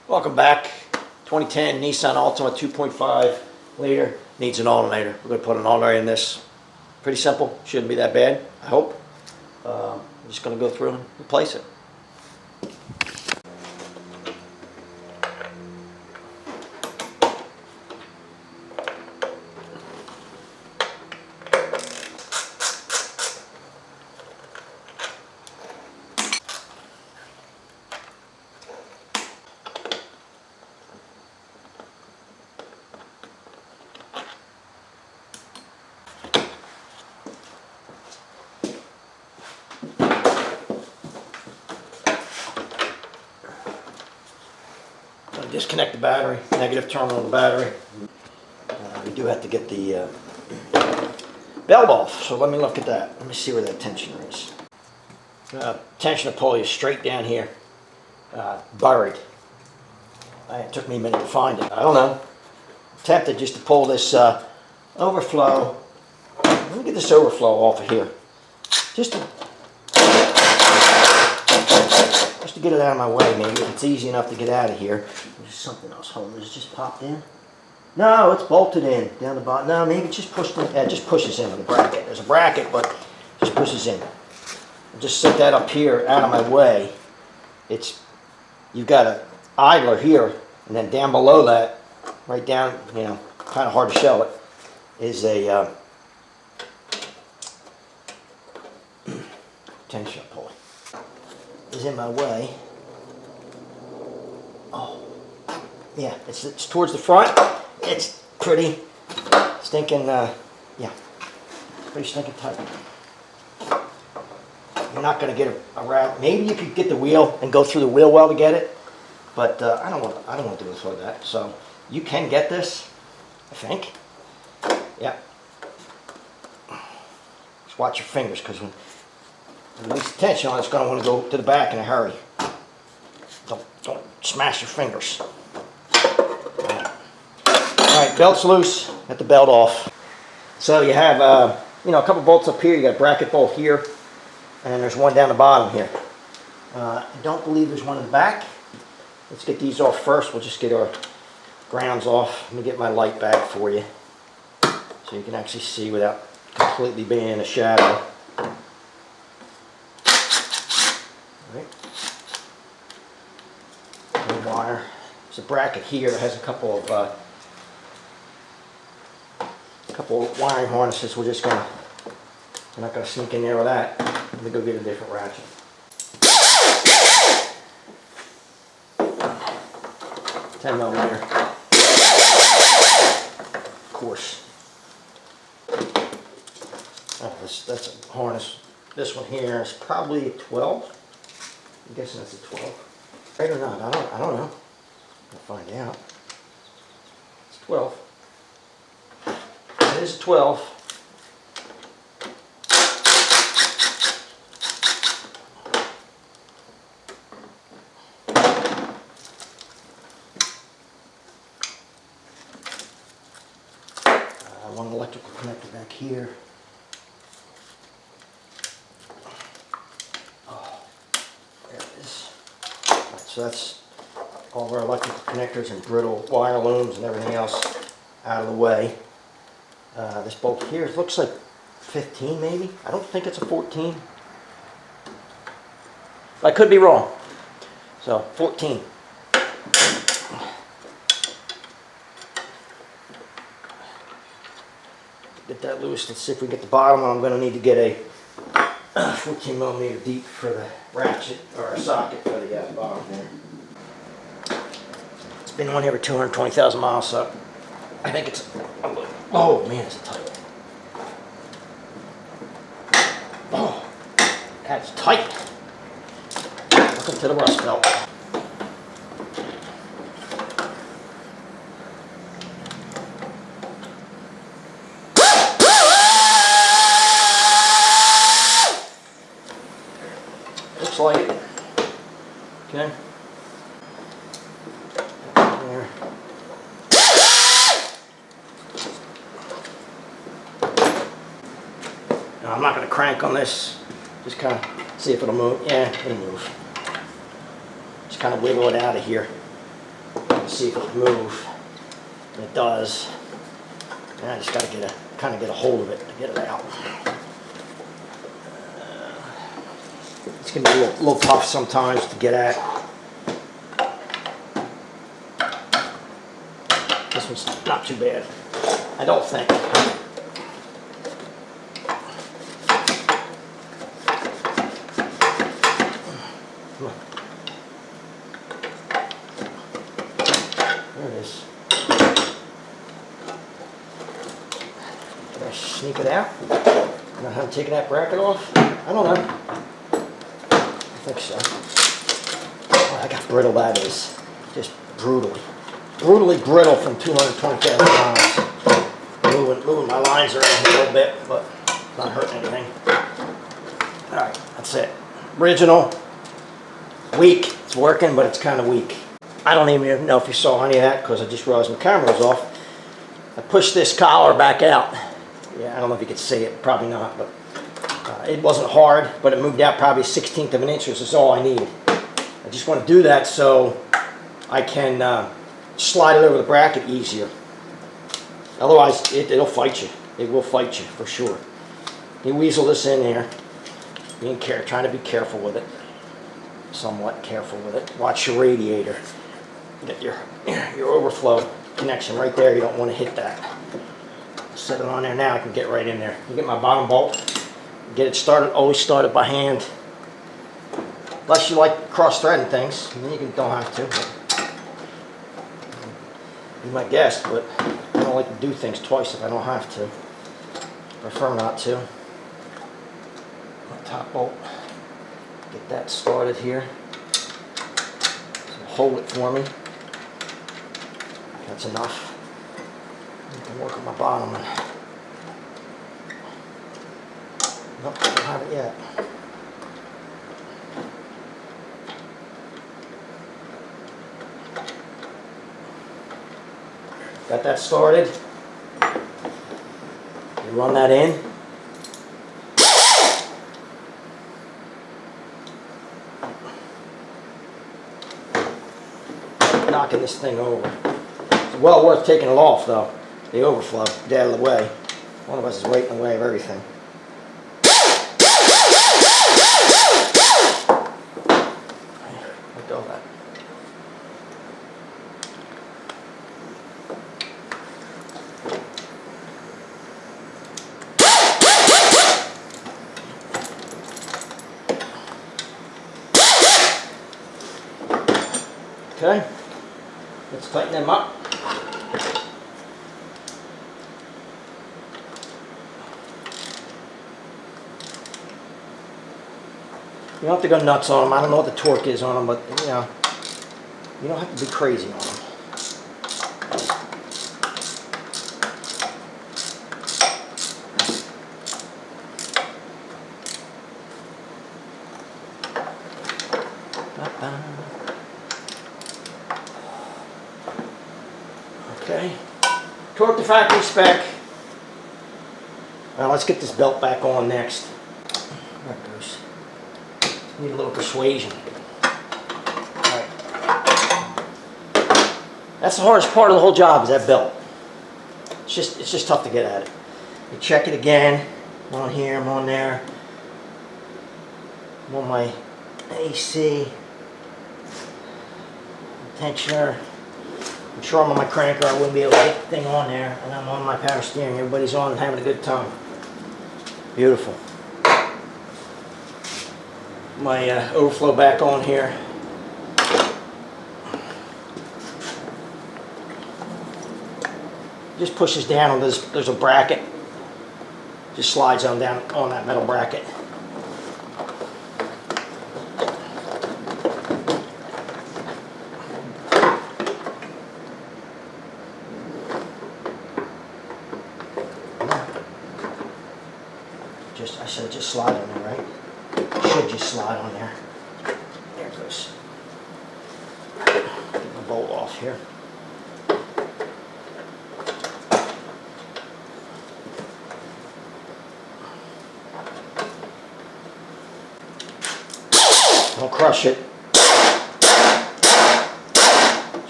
Welcome back. 2010 Nissan Altima 2.5 liter needs an alternator. We're going to put an alternator in this. Pretty simple. Shouldn't be that bad, I hope. I'm just going to go through and replace it. Disconnect the battery, negative terminal of the battery. We do have to get the belt off, so let me look at that. Let me see where that tensioner is. Tensioner pulley is straight down here, buried. It took me a minute to find it. I don't know. Tempted just to pull this overflow. Let me get this overflow off of here. Just to get it out of my way, maybe. If it's easy enough to get out of here. There's something else holding. Does it just popped in? No, it's bolted in down the bottom. No, maybe it just pushed in. Yeah, it just pushes in with the bracket. There's a bracket, but it just pushes in. I'll just set that up here out of my way. You've got an idler here, and then down below that, right down, kind of hard to show it, is a tensioner pulley. Is in my way. Oh, yeah, it's towards the front. It's pretty stinking, pretty stinking tight. You're not going to get a route. Maybe you could get the wheel and go through the wheel well to get it, but I don't want to do it like that. So you can get this, I think. Yeah. Just watch your fingers, because when release the tension on, it's going to want to go to the back in a hurry. Don't smash your fingers. Alright, belt's loose. Got the belt off. So you have a couple bolts up here. You got a bracket bolt here, and there's one down the bottom here. I don't believe there's one in the back. Let's get these off first. We'll just get our grounds off. Let me get my light back for you, so you can actually see without completely being in a shadow. Wire. There's a bracket here that has a couple of wiring harnesses. We're not gonna sneak in there with that. Let me go get a different ratchet. 10mm. Of course. Oh, that's a harness. This one here is probably 12. I'm guessing that's a 12. Right or not? I don't know. I'll find out. It's 12. It is a 12. One electrical connector back here. So that's all of our electrical connectors and brittle wire looms and everything else out of the way. This bolt here looks like 15 maybe. I don't think it's a 14. I could be wrong. So 14. Get that loose. Let's see if we get the bottom one. I'm going to need to get a 14mm deep for the ratchet, or a socket for the bottom there. It's been on here for 220,000 miles, so I think it's oh man, it's tight. Oh, that's tight. Welcome to the rust belt. Looks like it. Okay. There. Now, I'm not going to crank on this. Just kind of see if it'll move. Yeah, it'll move. Just kind of wiggle it out of here. See if it will move. And it does. And I just got to kind of get a hold of it to get it out. It's going to be a little tough sometimes to get at. This one's not too bad, I don't think. There it is. Did I sneak it out? I don't know how to take that bracket off. I don't know. I think so. Oh, I got brittle that is. Just brutally brittle from 220,000 miles. Moving my lines around here a little bit, but not hurting anything. Alright, that's it. Original. Weak. It's working, but it's kind of weak. I don't even know if you saw any of that because I just realized my camera was off. I pushed this collar back out. Yeah, I don't know if you could see it. Probably not, but it wasn't hard, but it moved out probably 1/16 of an inch, which is all I need. I just want to do that so I can slide it over the bracket easier. Otherwise, it'll fight you. It will fight you for sure. You weasel this in there. Trying to be careful with it. Somewhat careful with it. Watch your radiator. Get your overflow connection right there. You don't want to hit that. Set it on there now. I can get right in there. You get my bottom bolt. Get it started. Always start it by hand. Unless you like cross-threading things, then you don't have to. Be my guest, but I don't like to do things twice if I don't have to. Prefer not to. Top bolt. Get that started here. So hold it for me. That's enough. I can work on my bottom one. Nope, I don't have it yet. Got that started. You run that in. Knocking this thing over. It's well worth taking it off though. The overflow, get out of the way. One of us is waiting in the way of everything. Let go of that. Okay, let's tighten them up. You don't have to go nuts on them. I don't know what the torque is on them, but you know, you don't have to be crazy on them. Okay, torque to factory spec. Now let's get this belt back on next. There it goes. Need a little persuasion. Alright. That's the hardest part of the whole job is that belt. It's just tough to get at it. You check it again. I'm on here, I'm on there. I'm on my AC tensioner. I'm sure I'm on my cranker. I wouldn't be able to get the thing on there. And I'm on my power steering. Everybody's on and having a good time. Beautiful. My overflow back on here. Just pushes down. There's a bracket. Just slides on down on that metal bracket. I said just slide on there, right? Should just slide on there. There it goes. Get my bolt off here. Don't crush it.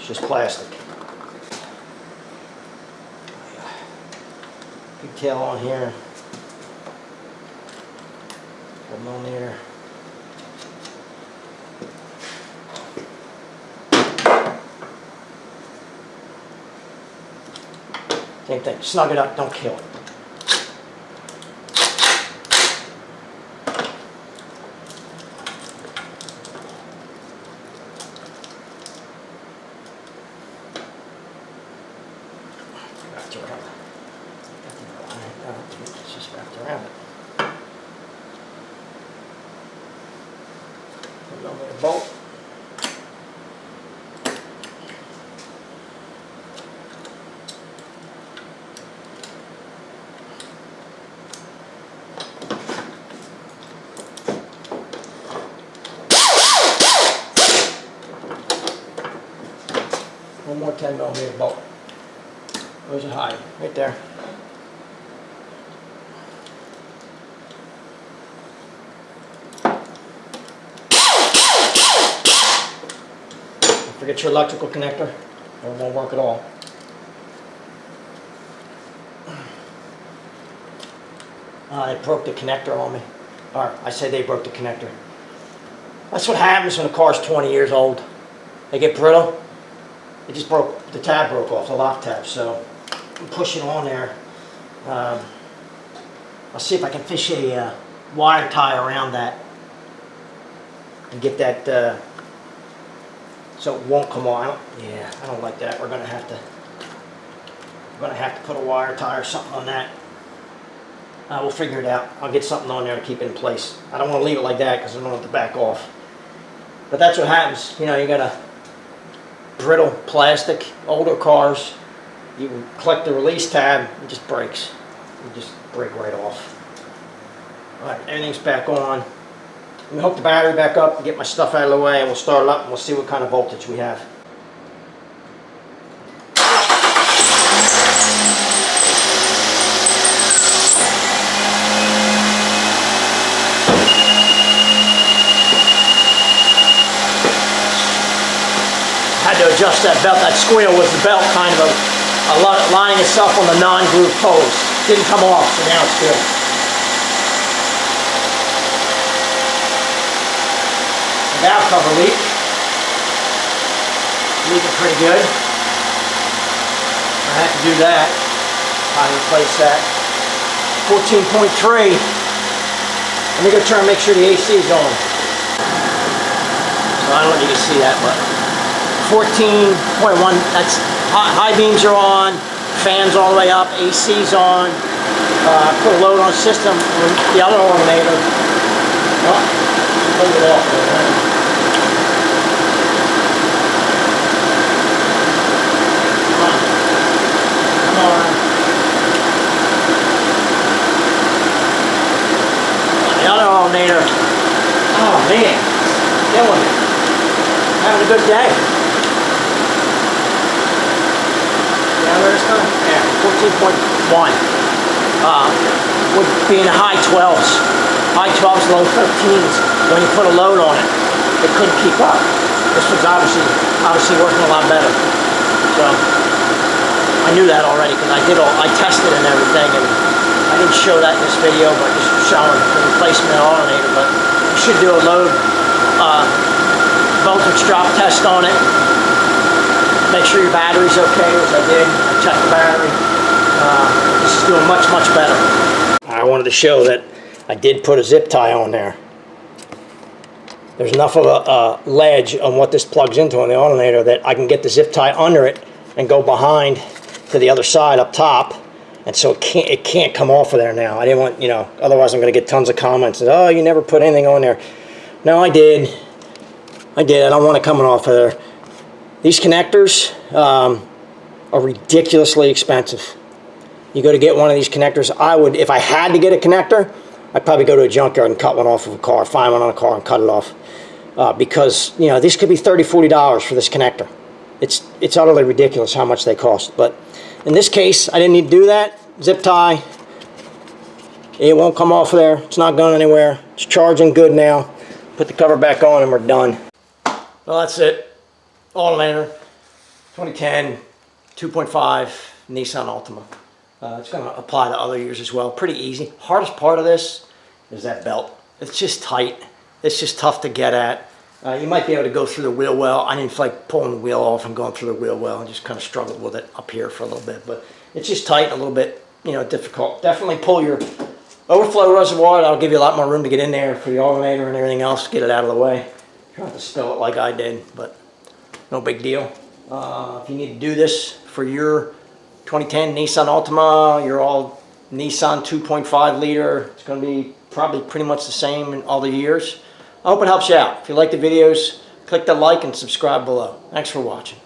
It's just plastic. Pigtail on here. 1mm. Same thing. Snug it up. Don't kill it. Wrapped around it. It's just wrapped around it. 1mm bolt. One more 10mm bolt. Where's it hide? Right there. Don't forget your electrical connector, or it won't work at all. They broke the connector on me. Or I say they broke the connector. That's what happens when a car's 20 years old. They get brittle. It just broke, the tab broke off, the lock tab, so I'm pushing on there. I'll see if I can fish a wire tie around that and get that so it won't come on. I don't like that. We're gonna have to put a wire tie or something on that. We'll figure it out. I'll get something on there to keep it in place. I don't want to leave it like that because I don't want it to back off. But that's what happens. You know, you got a brittle plastic, older cars, you click the release tab, it just breaks. You just break right off. Alright, everything's back on. I'm going to hook the battery back up and get my stuff out of the way, and we'll start it up and we'll see what kind of voltage we have. Had to adjust that belt. That squeal was the belt kind of lining itself on the non-groove hose. Didn't come off, so now it's good. The valve cover leak. Leaking pretty good. I have to do that. How to replace that. 14.3. Let me go try and make sure the AC is on. So I don't know if you can see that, but 14.1, that's high beams are on, fans all the way up, AC's on. Put a load on the system with the other alternator. Oh, put it off there, right? Come on. The other alternator. Oh man, killing it. Having a good day. Yeah, 14.1 would be in the high 12s. High 12s, low 13s. When you put a load on it, it couldn't keep up. This was obviously working a lot better. So I knew that already because I tested and everything, and I didn't show that in this video, but just showing the replacement alternator. But you should do a load voltage drop test on it. Make sure your battery's okay, as I did. I checked the battery. This is doing much, much better. I wanted to show that I did put a zip tie on there. There's enough of a ledge on what this plugs into on the alternator that I can get the zip tie under it and go behind to the other side up top. And so it can't come off of there now. I didn't want, you know, otherwise I'm going to get tons of comments. Oh, you never put anything on there. No, I did. I don't want it coming off of there. These connectors are ridiculously expensive. You go to get one of these connectors, I would, if I had to get a connector, I'd probably go to a junkyard and cut one off of a car, find one on a car and cut it off. Because, you know, these could be $30, $40 for this connector. It's utterly ridiculous how much they cost. But in this case, I didn't need to do that. Zip tie. It won't come off of there. It's not going anywhere. It's charging good now. Put the cover back on and we're done. Well, that's it. Alternator. 2010 2.5 Nissan Altima. It's going to apply to other years as well. Pretty easy. Hardest part of this is that belt. It's just tight. It's just tough to get at. You might be able to go through the wheel well. I didn't feel like pulling the wheel off and going through the wheel well. I just kind of struggled with it up here for a little bit. But it's just tight and a little bit, you know, difficult. Definitely pull your overflow reservoir. That'll give you a lot more room to get in there for the alternator and everything else. Get it out of the way. You don't have to spill it like I did, but no big deal. If you need to do this for your 2010 Nissan Altima, your all Nissan 2.5 liter, it's going to be probably pretty much the same in all the years. I hope it helps you out. If you like the videos, click the like and subscribe below. Thanks for watching.